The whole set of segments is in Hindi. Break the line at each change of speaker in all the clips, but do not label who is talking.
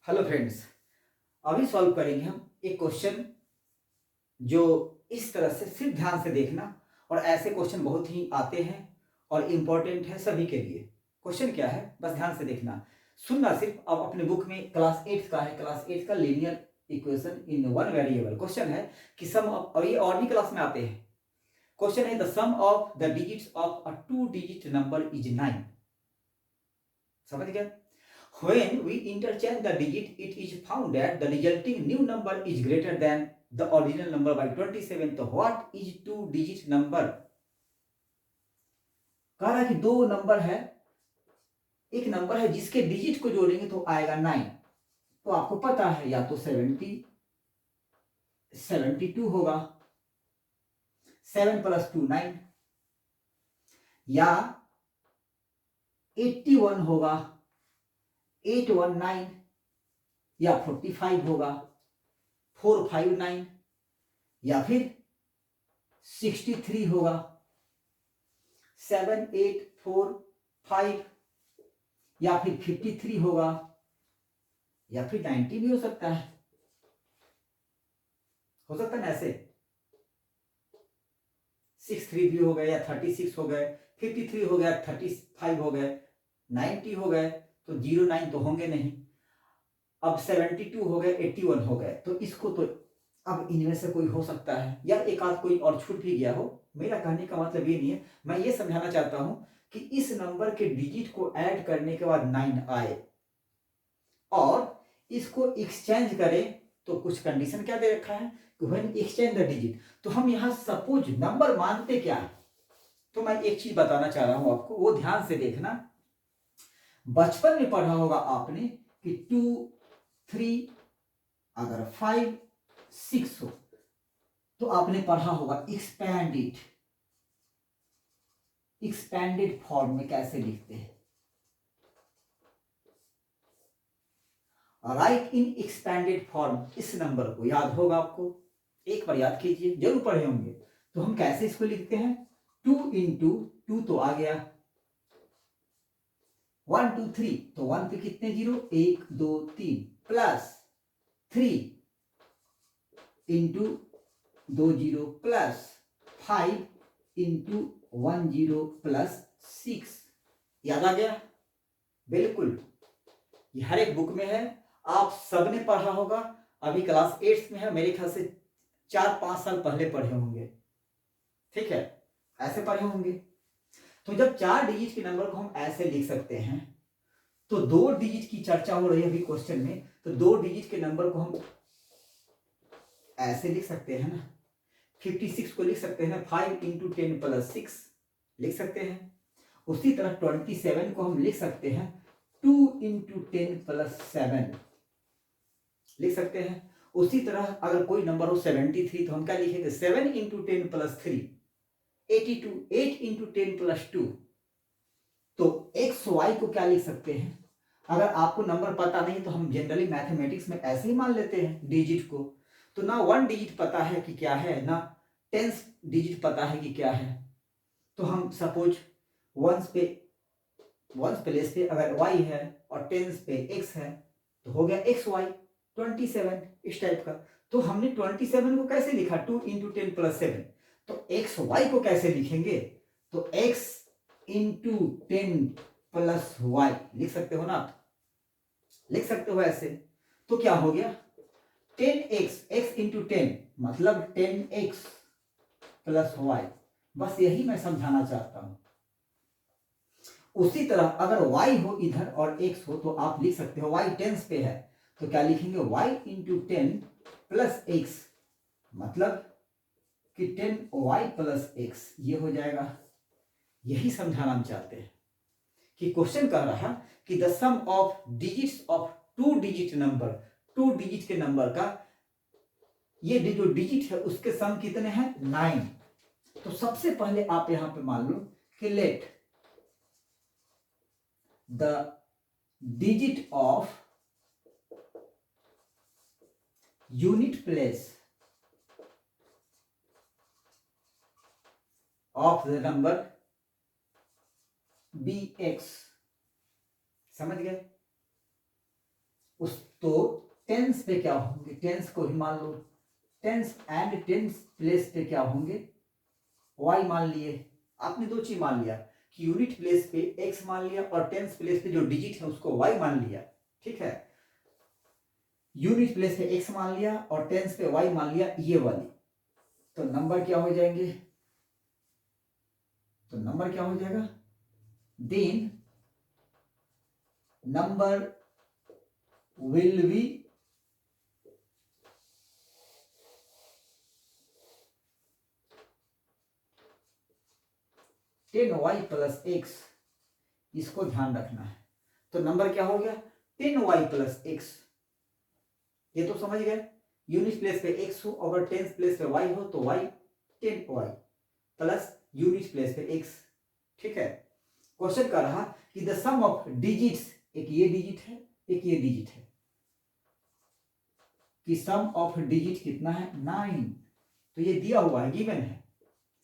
हेलो फ्रेंड्स, अभी सॉल्व करेंगे हम एक क्वेश्चन जो इस तरह से सिर्फ ध्यान से देखना। और ऐसे क्वेश्चन बहुत ही आते हैं और इम्पोर्टेंट है सभी के लिए। क्वेश्चन क्या है बस ध्यान से देखना, सुनना सिर्फ। अब अपने बुक में क्लास 8 का है, क्लास 8 का linear equation in one variable question है कि सम ऑफ, और ये और भी क्लास में आते हैं। क्वेश्चन है the sum of the digits of a 2 digit number is 9। समझ गया? When we interchange the digit, it is found that the resulting new number is greater than the original number by 27. तो what is 2 डिजिट नंबर? कह रहा है कि दो नंबर है, एक नंबर है जिसके डिजिट को जोड़ेंगे तो आएगा 9। तो आपको पता है या तो 72 होगा, 7 + 2 9, या 81 होगा, 8 1 9, या 45 होगा, 4 5 9, या फिर 63 होगा, 7 8 4 5, या फिर 53 होगा, या फिर 90 भी हो सकता है। हो सकता है ना ऐसे, 63 भी हो गए या 36 हो गए, 53 हो गया, 35 हो गए, 90 हो गए, तो 09 तो होंगे नहीं। अब 72 हो गए, 81 हो गए, तो इसको तो अब इनमें से कोई हो सकता है या एक आध कोई और छूट भी गया हो। मेरा कहने का मतलब ये नहीं है, मैं ये समझाना चाहता हूं कि इस नंबर के डिजिट को ऐड करने के बाद 9 आए और इसको एक्सचेंज करें तो कुछ कंडीशन क्या दे रखा है कि व्हेन एक्सचेंज द डिजिट। तो हम यहां सपोज नंबर मानते क्या है, तो मैं एक चीज बताना चाह रहा हूं आपको, वो ध्यान से देखना। बचपन में पढ़ा होगा आपने कि 2 3, अगर 5 6 हो तो आपने पढ़ा होगा एक्सपैंडेड फॉर्म में कैसे लिखते हैं। राइट इन एक्सपैंडेड फॉर्म, इस नंबर को याद होगा आपको, एक बार याद कीजिए, जरूर पढ़े होंगे। तो हम कैसे इसको लिखते हैं, 2 × 2 तो आ गया, 1 2 3, तो 1 पे कितने जीरो, 1 2 3, प्लस 3 × 2 0, प्लस 5 × 1 0, प्लस 6। याद आ गया? बिल्कुल, ये हर एक बुक में है, आप सबने पढ़ा होगा। अभी क्लास 8 में है, मेरे ख्याल से 4-5 साल पहले पढ़े होंगे, ठीक है, ऐसे पढ़े होंगे। तो जब 4 डिजिट के नंबर को हम ऐसे लिख सकते हैं, तो 2 डिजिट की चर्चा हो रही है अभी क्वेश्चन में, तो 2 डिजिट के नंबर को हम ऐसे लिख सकते हैं ना, 56 को लिख सकते हैं 5 × 10 + 6 लिख सकते हैं। उसी तरह 27 को हम लिख सकते हैं 2 × 10 + 7 लिख सकते हैं। उसी तरह अगर कोई नंबर हो 73, तो हम क्या लिखेंगे, 7 × 10 + 3 82, 8 × 10 + 2। तो एक्स वाई को क्या लिख सकते हैं, अगर आपको नंबर पता नहीं तो हम जनरली मैथमेटिक्स में ऐसे ही मान लेते हैं डिजिट को। तो ना 1 डिजिट पता है कि क्या है, ना 10 डिजिट पता है कि क्या है। तो हम सपोज वंस प्लेस पे अगर y है और टेंस पे x है, तो हो गया एक्स वाई 27, इस टाइप का। तो हमने 27 को कैसे लिखा, 2 × 10 + 7। तो एक्स वाई को कैसे लिखेंगे, तो x × 10 + y लिख सकते हो ना, लिख सकते हो ऐसे। तो क्या हो गया, 10x, x × 10 मतलब 10x + y। बस यही मैं समझाना चाहता हूं। उसी तरह अगर y हो इधर और x हो, तो आप लिख सकते हो, y टेंस पे है तो क्या लिखेंगे, y × 10 + x, मतलब कि 10y + x, ये हो जाएगा। यही समझाना हम चाहते हैं कि क्वेश्चन कह रहा कि the sum of digits of 2 digit number, 2 digit के नंबर का ये जो डिजिट है उसके सम कितने हैं, 9। तो सबसे पहले आप यहां पे मान लो कि let the digit of unit place of the number bx, समझ गए, उस तो टेंस पे क्या होंगे, टेंस को ही मान लो, टेंस एंड टेंस प्लेस पे क्या होंगे, y मान लिए। आपने दो चीज मान लिया कि यूनिट प्लेस पे x मान लिया और टेंस प्लेस पे जो डिजिट है उसको y मान लिया। ठीक है, यूनिट प्लेस पे x मान लिया और टेंस पे y मान लिया, ये वाली। तो नंबर क्या हो जाएंगे, तो नंबर क्या हो जाएगा, then number will be ten Y plus X, इसको ध्यान रखना है। तो नंबर क्या हो गया, 10y प्लस एक्स, ये तो समझ गए। यूनिट प्लेस पे x हो, अगर टेंस प्लेस पे y हो तो y 10y plus unit place पे x। ठीक है, क्वेश्चन का रहा कि द सम ऑफ डिजिट्स, एक ये डिजिट है एक ये डिजिट है, कि सम ऑफ डिजिट कितना है 9। तो ये दिया हुआ है, गिवन है,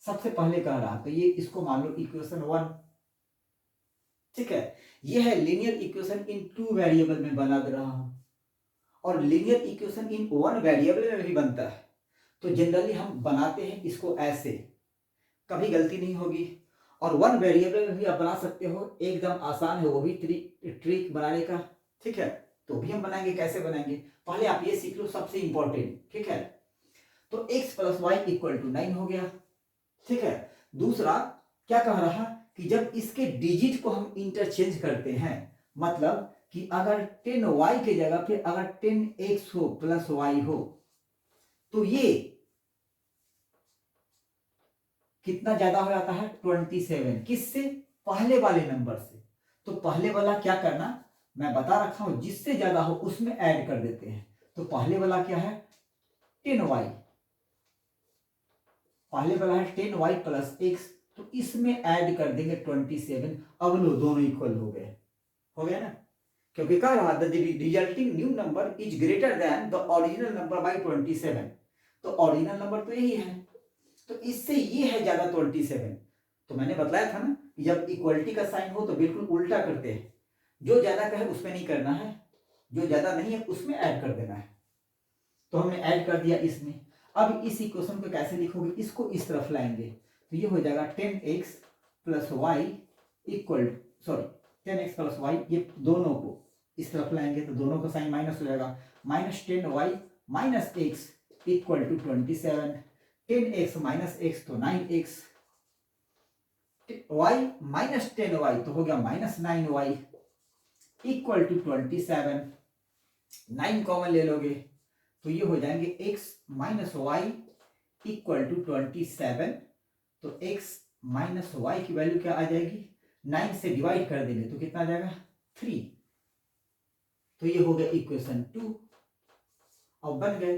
सबसे पहले कह रहा, तो ये इसको मान लो इक्वेशन 1। ठीक है, ये है लीनियर इक्वेशन इन 2 वेरिएबल में बना दे रहा हूं, और लीनियर इक्वेशन इन 1 वेरिएबल में भी बनता है। तो जनरली हम बनाते हैं इसको ऐसे, कभी गलती नहीं होगी। और 1 वेरिएबल में भी आप बना सकते हो, एकदम आसान है वो भी ट्रिक बनाने का। ठीक है, तो भी हम बनाएंगे, कैसे बनाएंगे पहले आप ये सीख लो, सबसे इंपॉर्टेंट। ठीक है, तो x plus Y equal to 9 हो गया। ठीक है, दूसरा क्या कह रहा कि जब इसके डिजिट को हम इंटरचेंज करते हैं, मतलब कि अगर 10y के जगह पे अगर 10x हो प्लस y हो, तो ये कितना ज्यादा हो जाता है 27, किससे, पहले वाले नंबर से। तो पहले वाला क्या करना, मैं बता रखा हूं, जिससे ज्यादा हो उसमें ऐड कर देते हैं। तो पहले वाला क्या है 10y, पहले वाला है 10y प्लस x, तो इसमें ऐड कर देंगे 27। अब लो दोनों इक्वल हो गया ना, क्योंकि कह रहा the resulting new number is greater than the original number by 27। तो ओरिजिनल नंबर तो यही है, तो इससे ये है ज्यादा 27। तो मैंने बताया था ना, जब इक्वलिटी का साइन हो तो बिल्कुल उल्टा करते हैं, जो ज्यादा का है उसमें नहीं करना है, जो ज्यादा नहीं है उसमें ऐड कर देना है। तो हमने ऐड कर दिया इसमें। अब इस इक्वेशन को कैसे लिखोगे, इसको इस तरफ लाएंगे, तो ये हो जाएगा 10x plus Y equal, sorry 10x plus Y, ये दोनों को इस तरफ लाएंगे तो दोनों का साइन माइनस हो जाएगा, minus 10y minus X equal to 27, 10x minus X तो 9x, y माइनस 10y तो हो गया minus 9y equal to 27। 9 common ले लोगे तो ये हो जाएंगे x minus Y equal to 27। तो x माइनस वाई की वैल्यू क्या आ जाएगी, 9 से डिवाइड कर देंगे तो कितना आ जाएगा 3। तो ये हो गया इक्वेशन 2। अब बन गए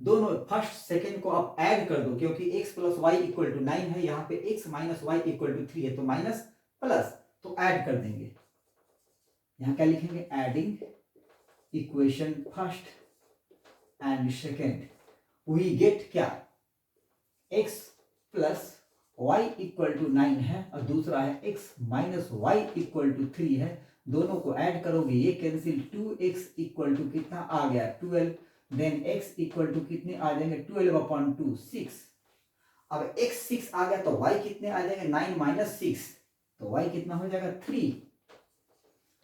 दोनों, फर्स्ट सेकेंड को आप ऐड कर दो, क्योंकि x plus Y equal to 9 है, यहाँ पे x minus Y equal to 3 है, तो माइनस प्लस, तो ऐड कर देंगे। यहाँ क्या लिखेंगे, adding equation first and second, we get क्या, x plus Y equal to 9 है और दूसरा है x minus Y equal to 3 है। दोनों को ऐड करोगे ये कैंसिल, 2x इक्वल टू कितना आ गया 12, देन x इक्वल टू कितने आ जाएंगे 12/2 6। अब x 6 आ गया तो y कितने आ जाएंगे 9 माइनस 6, तो y कितना हो जाएगा 3।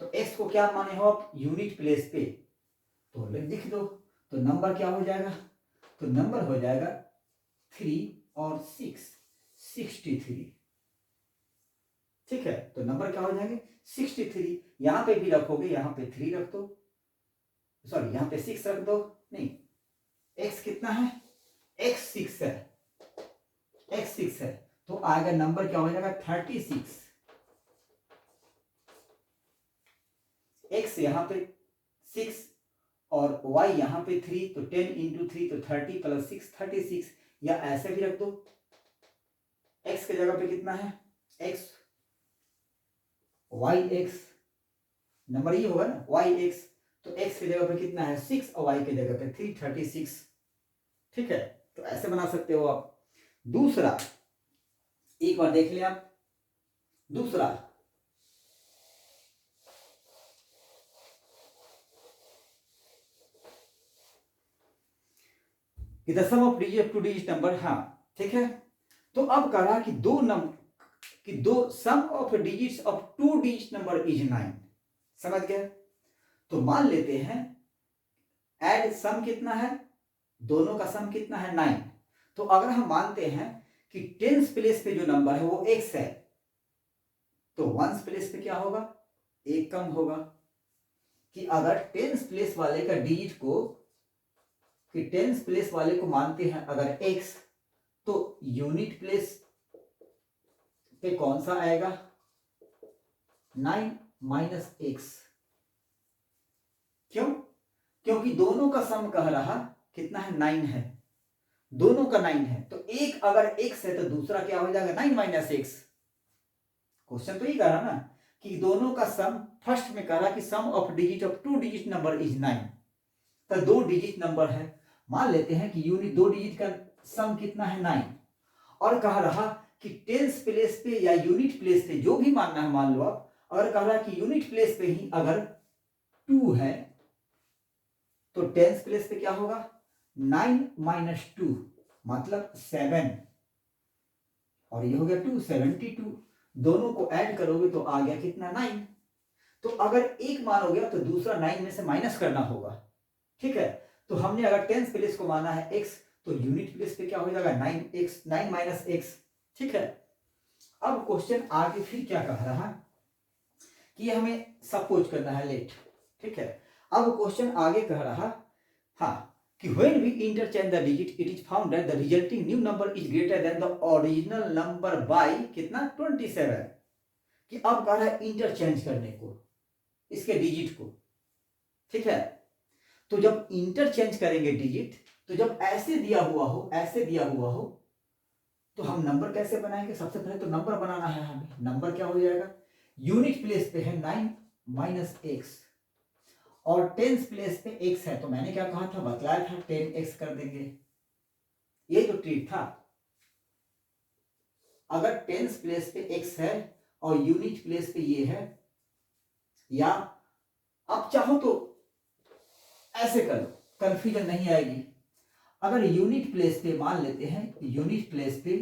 तो x को क्या माने हो आप, यूनिट प्लेस पे, तो लिख दो। तो नंबर क्या हो जाएगा, तो नंबर हो जाएगा 3 और 6 63। ठीक है, तो नंबर क्या हो जाएंगे 63। यहां पे भी रखोगे, यहां पे 3 रख दो, सॉरी यहां पे 6 रख दो, नहीं x कितना है, x 6 है, x 6 है, तो आएगा नंबर क्या हो जाएगा 36। x यहां पे 6 और y यहां पे 3, तो 10 इंटू 3 तो 30 प्लस 6 36, या ऐसे भी रख दो, x के जगह पे कितना है x, y x, नंबर ये होगा ना y x, तो x की जगह पे कितना है 6 और y की जगह पे 3 36। ठीक है, तो ऐसे बना सकते हो आप। दूसरा एक बार देख लिया आप, दूसरा कि the sum of digit of two digit number, हाँ ठीक है। तो अब कह रहा कि दो sum of digits of two digit number is 9, समझ गए। तो मान लेते हैं एड सम कितना है, दोनों का सम कितना है 9। तो अगर हम मानते हैं कि टेंस प्लेस पे जो नंबर है वो x है, तो वंस प्लेस पे क्या होगा, एक कम होगा। कि अगर टेंस प्लेस वाले का डिजिट को, कि टेंस प्लेस वाले को मानते हैं अगर x, तो यूनिट प्लेस पे कौन सा आएगा, 9 माइनस x। क्यों, क्योंकि दोनों का सम कह रहा कितना है, 9 है, दोनों का 9 है। तो एक अगर x है तो दूसरा क्या हो जाएगा, 9 माइनस x। क्वेश्चन तो ये कह रहा ना कि दोनों का सम, फर्स्ट में कह रहा कि sum of digit of two digit number is 9। तो दो डिजिट नंबर है, मान लेते हैं कि यूनिट दो डिजिट का सम कितना है 9, और कह रहा कि टेंस प्लेस पे या यूनिट प्लेस पे जो भी मानना है मान लो आप, अगर कह रहा कि यूनिट प्लेस पे ही अगर 2 है तो टेंस प्लेस पे क्या होगा, 9 माइनस 2 मतलब 7, और ये हो गया 2, 72। दोनों को ऐड करोगे तो आ गया कितना, 9। तो अगर एक मान हो गया तो दूसरा 9 में से माइनस करना होगा, ठीक है। तो हमने अगर टेंस प्लेस को माना है x, तो यूनिट प्लेस पे क्या हो जाएगा, 9x, 9 माइनस x, ठीक है। अब क्वेश्चन आगे फिर क्या कह रहा कि हमें सपोज करना है लेट, ठीक है। अब क्वेश्चन आगे कह रहा, हाँ, कि when we interchange the digit it is found that the resulting new number is greater than the original number by कितना, 27। कि अब कह रहा है इंटरचेंज करने को इसके डिजिट को, ठीक है। तो जब इंटरचेंज करेंगे डिजिट, तो जब ऐसे दिया हुआ हो, ऐसे दिया हुआ हो, तो हम नंबर कैसे बनाएंगे, सबसे पहले तो नंबर बनाना है हमें। नंबर क्या हो जाएगा, यूनिट प्लेस पे है 9 माइनस x, और टेंस प्लेस पे x है, तो मैंने क्या कहा था, बतलाया था 10x कर देंगे। ये जो ट्रिक था, अगर टेंस प्लेस पे x है और यूनिट प्लेस पे ये है, या आप चाहो तो ऐसे कर लो, कंफ्यूजन नहीं आएगी। अगर यूनिट प्लेस पे मान लेते हैं, यूनिट प्लेस पे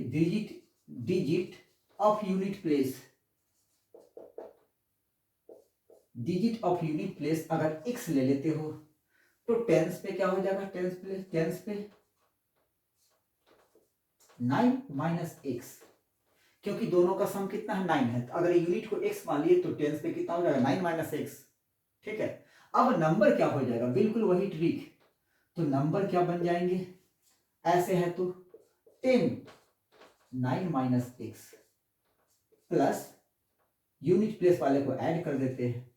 digit of unit place, digit of unit place अगर x ले लेते हो, तो टेंस पे क्या हो जाएगा, टेंस पे 9 माइनस x, क्योंकि दोनों का सम कितना है, 9 है। तो अगर यूनिट को x मान लिए तो टेंस पे कितना हो जाएगा, 9 माइनस x, ठीक है। अब नंबर क्या हो जाएगा, बिल्कुल वही ट्रिक। तो नंबर क्या बन जाएंगे, ऐसे है तो 10 9 minus x plus unit place वाले को ऐड कर देते हैं।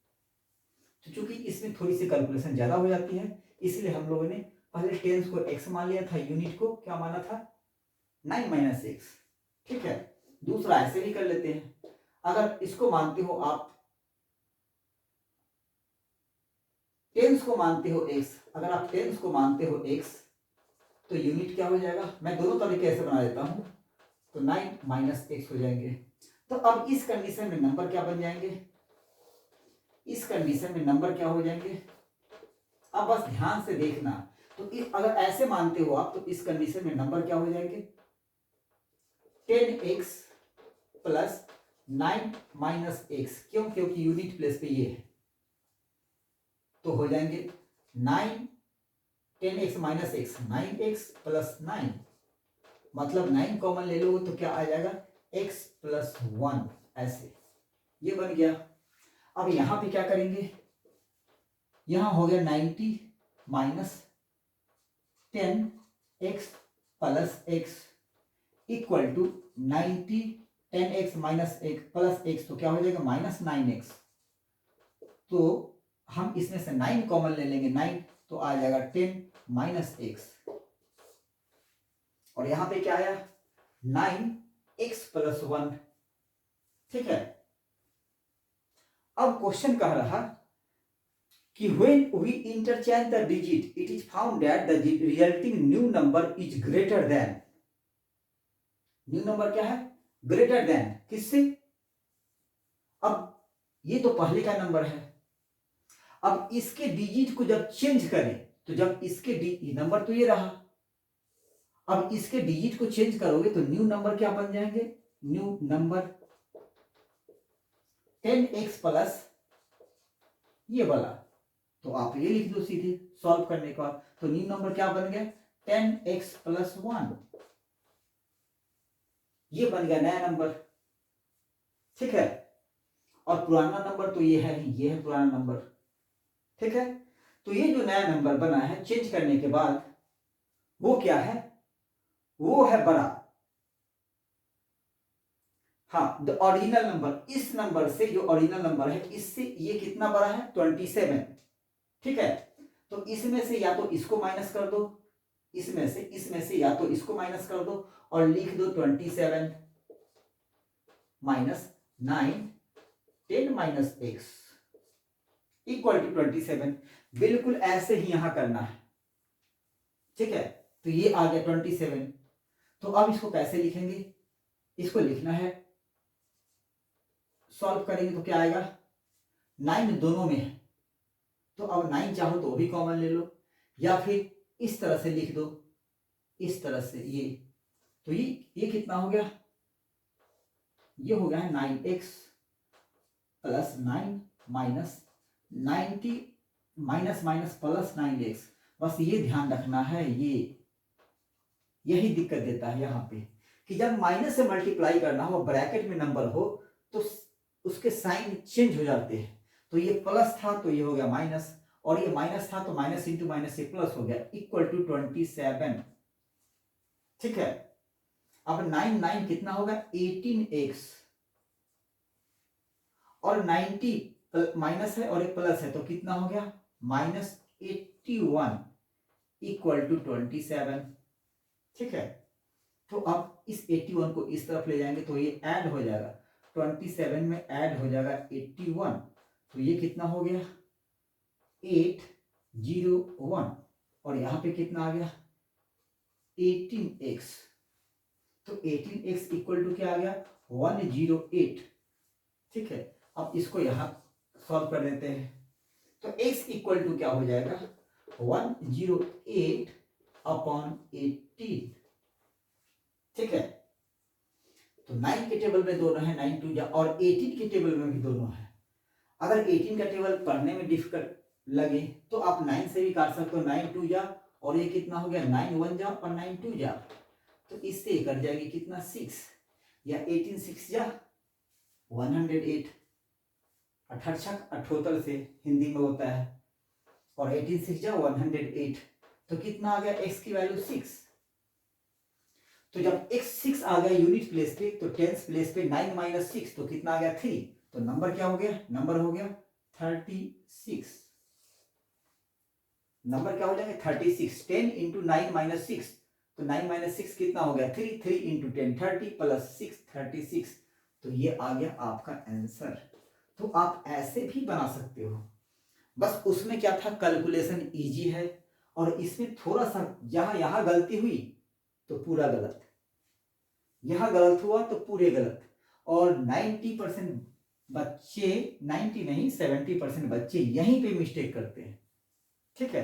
तो चूंकि इसमें थोड़ी सी कैलकुलेशन ज्यादा हो जाती है, इसलिए हम लोगों ने पहले टेंस को x मान लिया था, यूनिट को क्या माना था, 9 माइनस x, ठीक है। दूसरा ऐसे भी कर लेते हैं, अगर इसको मानते हो आप, टेंस को मानते हो x, अगर आप टेंस को मानते हो x, तो यूनिट क्या हो जाएगा, मैं दोनों तरीके ऐसे बना देता हूं, तो 9 माइनस x हो जाएंगे। तो अब इस कंडीशन में नंबर क्या बन जाएंगे, इस कंडीशन में नंबर क्या हो जाएंगे, अब बस ध्यान से देखना। तो अगर ऐसे मानते हो आप, तो इस कंडीशन में नंबर क्या हो जाएंगे, 10x प्लस 9 माइनस x, क्यों, क्योंकि यूनिट प्लेस पे ये है, तो हो जाएंगे 9 10x minus x, 9x plus 9, मतलब 9 कॉमन ले लो तो क्या आ जाएगा, x प्लस 1, ऐसे ये बन गया। अब यहां पे क्या करेंगे, यहां हो गया 90 minus 10x plus x equal to 90 10x minus x plus x, तो क्या हो जाएगा, माइनस 9x। तो हम इसमें से 9 कॉमन ले लेंगे, 9 तो आ जाएगा 10 माइनस x, और यहां पे क्या आया, 9x प्लस 1, ठीक है। अब क्वेश्चन कह रहा कि when we interchange the digit it is found that the resulting new number is greater than, new number क्या है, ग्रेटर देन किससे, अब ये तो पहले का नंबर है, अब इसके डिजिट को जब चेंज करें, तो जब इसके नंबर तो ये रहा, अब इसके डिजिट को चेंज करोगे तो न्यू नंबर क्या बन जाएंगे, न्यू नंबर 10x प्लस ये वाला, तो आप ये लिख दो सीधे सॉल्व करने के बाद। तो न्यू नंबर क्या बन गया 10x प्लस 1, ये बन गया नया नंबर, ठीक है। और पुराना नंबर तो ये है पुराना नंबर, ठीक है। तो ये जो नया नंबर बना है चेंज करने के बाद वो क्या है, वो है बड़ा, हाँ द ओरिजिनल नंबर, इस नंबर से जो ओरिजिनल नंबर है इससे ये कितना बड़ा है 27, ठीक है। तो इसमें से या तो इसको माइनस कर दो, इसमें से या तो इसको माइनस कर दो और लिख दो 27 minus 9 10 minus x equal to 27। बिल्कुल ऐसे ही यहां करना है, ठीक है। तो ये आ गया 27। तो अब इसको कैसे लिखेंगे, इसको लिखना है, सॉल्व करेंगे तो क्या आएगा 9 दोनों में है, तो अब 9 चाहो तो वो भी कॉमन ले लो, या फिर इस तरह से लिख दो, इस तरह से ये, तो ये कितना हो गया, ये हो गया है 9x plus 9 minus 90 minus minus plus 9x। बस ये ध्यान रखना है, यही दिक्कत देता है यहाँ पे कि जब माइनस से मल्टीप्लाई करना हो, ब्रैकेट में नंबर हो, तो उसके साइन चेंज हो जाते हैं। तो ये प्लस था तो ये हो गया माइनस, और ये माइनस था तो माइनस इंटू माइनस से प्लस हो गया इक्वल टू 27, ठीक है। अब 9 कितना होगा 18x, और 90 माइनस है और एक प्लस है तो कितना हो गया माइनस 81 इक्वल टू 27, ठीक है। तो अब इस 81 को इस तरफ ले जाएंगे तो ये ऐड हो जाएगा, 27 में ऐड हो जाएगा 81, तो ये कितना हो गया 801, और यहां पे कितना आ गया 18x, तो 18x इक्वल टू क्या आ गया 108, ठीक है। अब इसको यहां सॉल्व कर देते हैं, तो x इक्वल टू क्या हो जाएगा 108 अपॉन 18, ठीक है। तो 9 के टेबल में दोनों है 9 2 जा, और 18 के टेबल में भी दोनों है। अगर 18 का टेबल पढ़ने में डिफिकल्ट लगे तो आप 9 से भी काट सकते हो, 9 2 जा, और ये कितना हो गया 9 1 जा और 9 2 जा, तो इससे कट जाएगी कितना 6, या 18 6 जा 108, 78 से हिंदी में होता है, और 18 6 जा 108, तो कितना आ गया x की वैल्यू 6। तो जब x 6 आ गया यूनिट प्लेस पे, तो टेंस प्लेस पे 9 माइनस 6 तो कितना आ गया 3, तो नंबर क्या हो गया, नंबर हो गया 36, नंबर क्या हो जाएगा 36। 10 इंटू 9 माइनस 6, तो 9 माइनस 6 कितना हो गया 3, 3 इंटू 10 30 प्लस 6 36, तो ये आ गया आपका आंसर। तो आप ऐसे भी बना सकते हो, बस उसमें क्या था कैलकुलेशन इजी है, और इसमें थोड़ा सा जहां यहां गलती हुई तो पूरा गलत, यहां गलत हुआ तो पूरे गलत, और 90% बच्चे, 90 नहीं 70% बच्चे यहीं पे मिस्टेक करते हैं, ठीक है।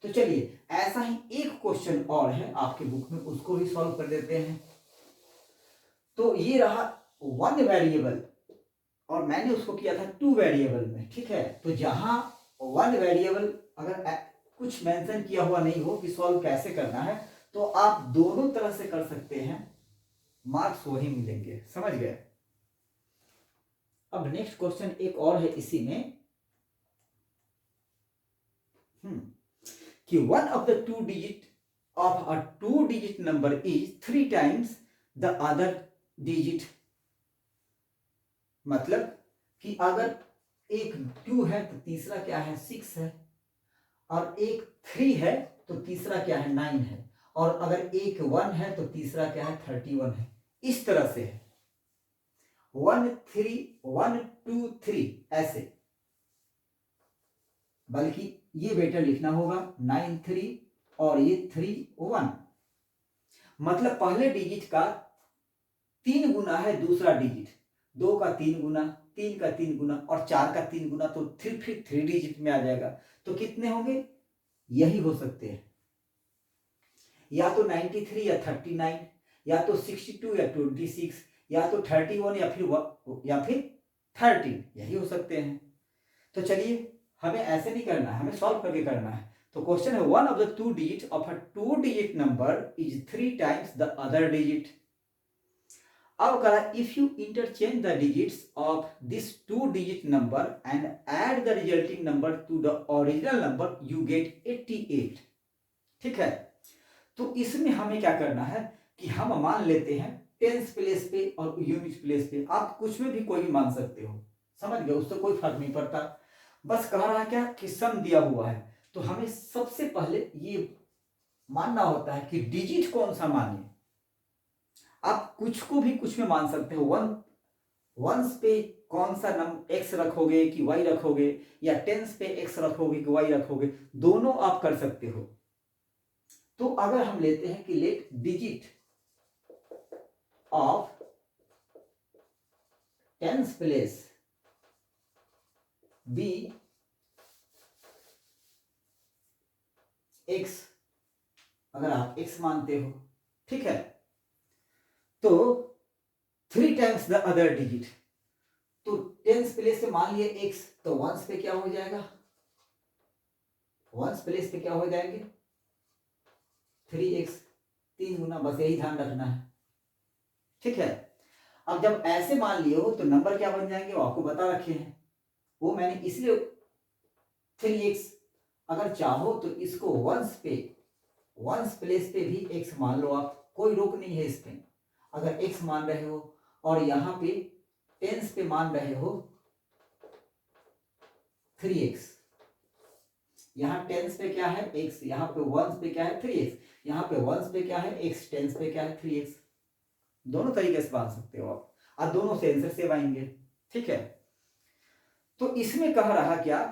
तो चलिए ऐसा ही एक क्वेश्चन और है आपके बुक में, उसको भी सॉल्व कर देते हैं। तो ये रहा 1 वेरिएबल, और मैंने उसको किया था 2 वेरिएबल में, ठीक है। तो जहां 1 वेरिएबल अगर कुछ मेंशन किया हुआ नहीं हो कि सॉल्व कैसे करना है, तो आप दोनों तरह से कर सकते हैं, मार्क्स वही मिलेंगे, समझ गए। अब नेक्स्ट क्वेश्चन एक और है इसी में, कि one of the 2 digit of a 2 digit number is 3 times the other digit, मतलब कि अगर एक 2 है तो तीसरा क्या है 6 है, और एक 3 है तो तीसरा क्या है 9 है, और अगर एक 1 है तो तीसरा क्या है 31 है, इस तरह से है 1 3 1 2 3 ऐसे, बल्कि ये बेटर लिखना होगा 9 3 और ये 3 1, मतलब पहले डिजिट का 3 गुना है दूसरा डिजिट, 2 का 3 गुना, 3 का 3 गुना और 4 का 3 गुना, तो फिर 3 डिजिट में आ जाएगा। तो कितने होंगे, यही हो सकते हैं, या तो 93 या 39, या तो 62 या 26, या तो 31 या फिर 13, यही हो सकते हैं। तो चलिए हमें ऐसे नहीं करना है, हमें सॉल्व करके करना है। तो क्वेश्चन है one of the two digit of a to digit number is 3 times the other digit. अब कहा if you interchange the digits of this to digit number and add the resulting number two the original number you get 88। ठीक है, तो इसमें हमें क्या करना है कि हम मान लेते हैं टेंस प्लेस पे और यूनिट प्लेस पे, आप कुछ में भी कोई भी मान सकते हो, समझ गए, उससे कोई फर्क नहीं पड़ता। बस कह रहा है क्या कि सम दिया हुआ है, तो हमें सबसे पहले ये मानना होता है कि डिजिट कौन सा माने। आप कुछ को भी कुछ में मान सकते हो, वंस पे कौन सा नंबर एक्स रखोगे कि वाई रखोगे, या टेंस पे एक्स रखोगे कि वाई रखोगे, दोनों आप कर सकते हो। तो अगर हम लेते हैं कि let digit of tens place be x, अगर आप एक्स मानते हो, ठीक है, तो 3 टाइम्स द अदर डिजिट, तो टेंस प्लेस पे मान लिए एक्स, तो वंस पे क्या हो जाएगा, वंस प्लेस पे क्या हो जाएंगे 3x, 3 गुना, बस यही ध्यान रखना है। ठीक है, अब जब ऐसे मान लिए हो तो नंबर क्या बन जाएंगे वो आपको बता रखे हैं, वो मैंने इसलिए 3x, अगर चाहो तो इसको वंस प्लेस पे भी x मान लो आप, कोई रोक नहीं है इसमें। अगर x मान रहे हो और यहाँ पे टेंस पे मान रहे हो 3x, यहाँ टेंस पे क्या है x, यहाँ पे वंस पे क्या है 3x, यहाँ पे वंस पे क्या है x, टेंस पे क्या है 3x, दोनों तरीके से मान सकते हो आप, और दोनों से आंसर सेव आएंगे। ठीक है, तो इसमें कह रहा क्या,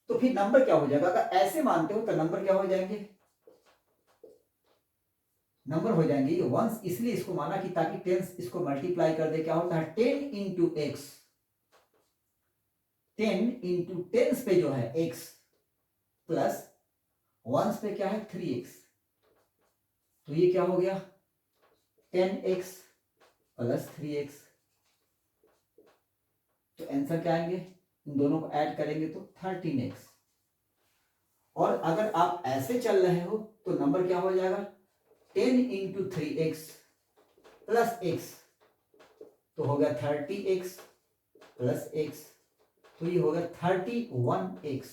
तो फिर नंबर क्या हो जाएगा, अगर ऐसे मानते हो तो नंबर क्या हो जाएंगे, नंबर हो जाएंगे ये वंस, इसलिए इसको माना कि ताकि टेंस इसको मल्टीप्लाई कर दे, क्या होता है 10 इंटू एक्स, 10 इंटू टेंस पे जो है x प्लस वंस पे क्या है 3x, तो ये क्या हो गया 10x प्लस 3x, तो आंसर क्या आएंगे, इन दोनों को ऐड करेंगे तो 13x। और अगर आप ऐसे चल रहे हो तो नंबर क्या हो जाएगा 10 इंटू 3x प्लस x, तो हो गया 30x प्लस x, तो ये हो गया 31x,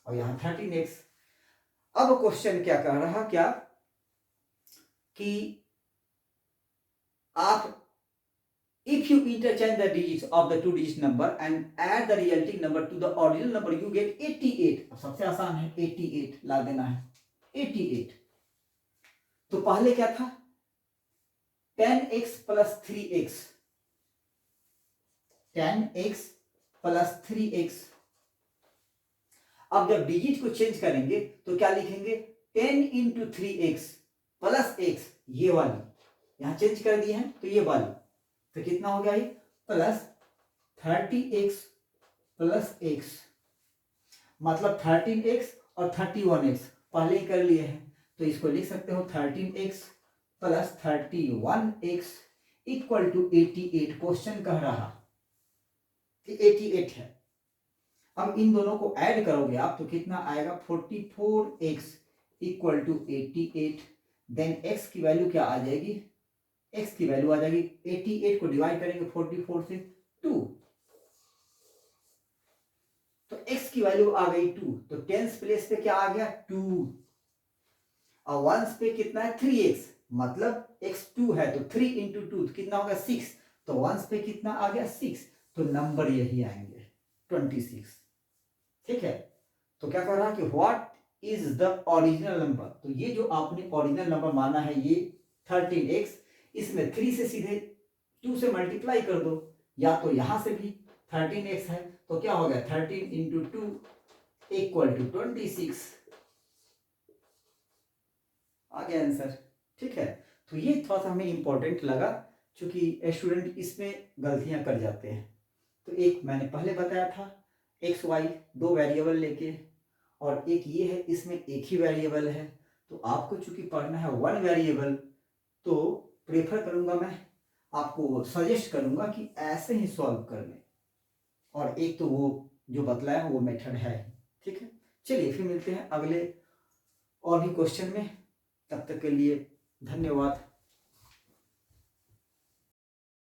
और यहां 13x। अब क्वेश्चन क्या कह रहा, क्या कि आप if you interchange the digits of the two digit number and add the resulting number to the original number you get 88। अब सबसे आसान है 88 ला देना है 88। तो पहले क्या था 10x plus 3x, 10x plus 3x। अब जब डिजिट को चेंज करेंगे तो क्या लिखेंगे 10 इंटू 3x प्लस x, ये वाली यहां चेंज कर दिए हैं तो ये वाली, तो कितना हो गया ये प्लस 30x प्लस x, मतलब 13x और 31x पहले ही कर लिए हैं, तो इसको लिख सकते हो 13x plus 31x equal to 88। Question कह रहा कि 88 है। अब इन दोनों को ऐड करोगे आप तो कितना आएगा 44x equal to 88, then x की वैल्यू क्या आ जाएगी, x की वैल्यू आ जाएगी 88 को डिवाइड करेंगे 44 से 2, तो x की वैल्यू आ गई 2, तो टेंस प्लेस पे क्या आ गया 2, और वंस पे कितना है 3x, मतलब x 2 है तो 3 इंटू 2 कितना होगा 6, तो वंस पे कितना आ गया 6, तो नंबर यही आएंगे 26। ठीक है, तो क्या कर रहा है कि what is the original number, तो ये जो आपने ओरिजिनल नंबर माना है ये 13x, इसमें 3 से सीधे 2 से मल्टीप्लाई कर दो, या तो यहां से भी 13x है तो क्या हो गया 13 इंटू 2 इक्वल टू 26, आ गया आंसर। ठीक है, तो ये थोड़ा सा हमें इंपॉर्टेंट लगा, क्योंकि स्टूडेंट इसमें गलतियां कर जाते हैं। तो एक मैंने पहले बताया था एक्स वाई 2 वेरिएबल लेके, और एक ये है इसमें एक ही वेरिएबल है, तो आपको चूंकि पढ़ना है वन वेरिएबल, तो प्रेफर करूंगा, मैं आपको सजेस्ट करूंगा कि ऐसे ही सॉल्व कर लें, और एक तो वो जो बतलाया वो मेथड है। ठीक है, चलिए फिर मिलते हैं अगले और भी क्वेश्चन में। तब तक के लिए धन्यवाद।